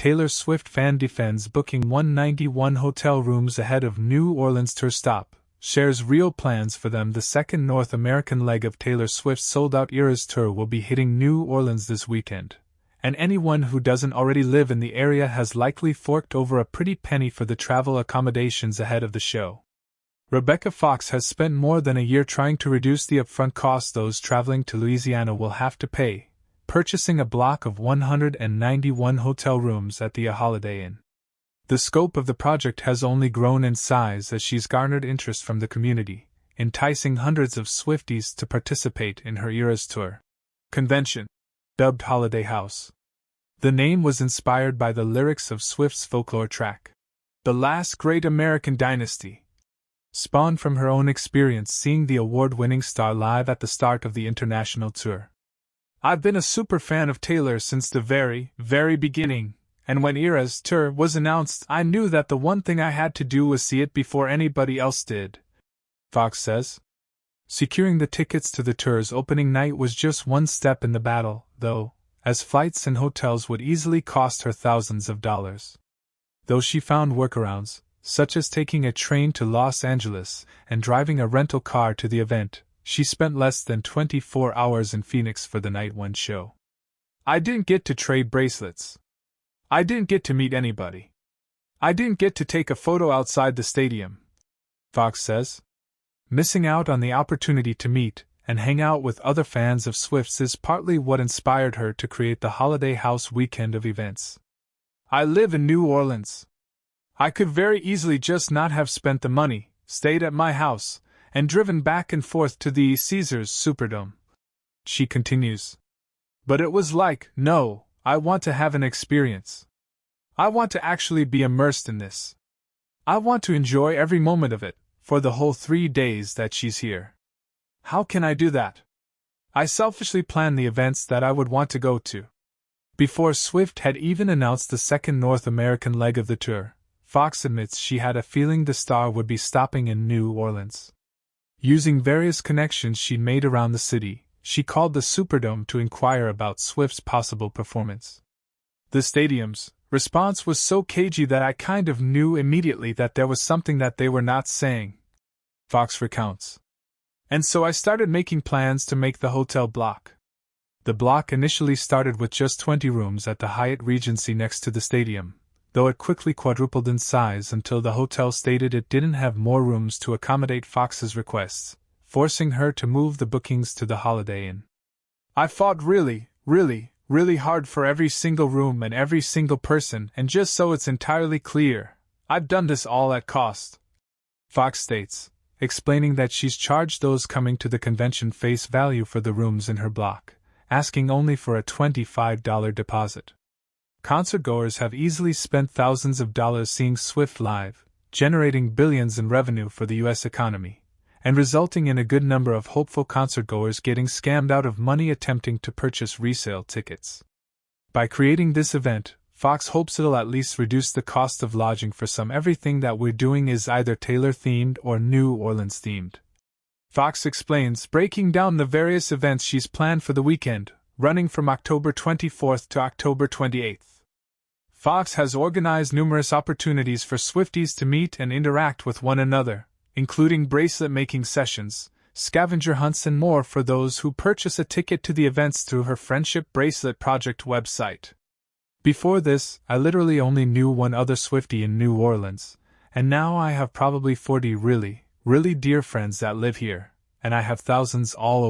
Taylor Swift fan defends booking 191 hotel rooms ahead of New Orleans tour stop, shares real plans for them. The second North American leg of Taylor Swift's sold-out Eras tour will be hitting New Orleans this weekend, and anyone who doesn't already live in the area has likely forked over a pretty penny for the travel accommodations ahead of the show. Rebecca Fox has spent more than a year trying to reduce the upfront costs those traveling to Louisiana will have to pay, purchasing a block of 191 hotel rooms at the Holiday Inn. The scope of the project has only grown in size as she's garnered interest from the community, enticing hundreds of Swifties to participate in her Eras tour convention. Dubbed Holiday House, the name was inspired by the lyrics of Swift's folklore track, "The Last Great American Dynasty," spawned from her own experience seeing the award-winning star live at the start of the international tour. "I've been a super fan of Taylor since the very, very beginning, and when Eras tour was announced, I knew that the one thing I had to do was see it before anybody else did," Fox says. Securing the tickets to the tour's opening night was just one step in the battle, though, as flights and hotels would easily cost her thousands of dollars. Though she found workarounds, such as taking a train to Los Angeles and driving a rental car to the event, she spent less than 24 hours in Phoenix for the night one show. "I didn't get to trade bracelets. I didn't get to meet anybody. I didn't get to take a photo outside the stadium," Fox says. Missing out on the opportunity to meet and hang out with other fans of Swift's is partly what inspired her to create the Holiday House weekend of events. "I live in New Orleans. I could very easily just not have spent the money, stayed at my house, and driven back and forth to the Caesars Superdome," she continues. "But it was like, no, I want to have an experience. I want to actually be immersed in this. I want to enjoy every moment of it, for the whole 3 days that she's here. How can I do that? I selfishly plan the events that I would want to go to." Before Swift had even announced the second North American leg of the tour, Fox admits she had a feeling the star would be stopping in New Orleans. Using various connections she'd made around the city, she called the Superdome to inquire about Swift's possible performance. "The stadium's response was so cagey that I kind of knew immediately that there was something that they were not saying," Fox recounts. "And so I started making plans to make the hotel block." The block initially started with just 20 rooms at the Hyatt Regency next to the stadium, though it quickly quadrupled in size until the hotel stated it didn't have more rooms to accommodate Fox's requests, forcing her to move the bookings to the Holiday Inn. "I fought really hard for every single room and every single person, and just so it's entirely clear, I've done this all at cost," Fox states, explaining that she's charged those coming to the convention face value for the rooms in her block, asking only for a $25 deposit. Concertgoers have easily spent thousands of dollars seeing Swift live, generating billions in revenue for the U.S. economy, and resulting in a good number of hopeful concertgoers getting scammed out of money attempting to purchase resale tickets. By creating this event, Fox hopes it'll at least reduce the cost of lodging for some. "Everything that we're doing is either Taylor-themed or New Orleans-themed," Fox explains, breaking down the various events she's planned for the weekend, running from October 24th to October 28th. Fox has organized numerous opportunities for Swifties to meet and interact with one another, including bracelet-making sessions, scavenger hunts and more for those who purchase a ticket to the events through her Friendship Bracelet Project website. "Before this, I literally only knew one other Swiftie in New Orleans, and now I have probably 40 really dear friends that live here, and I have thousands all over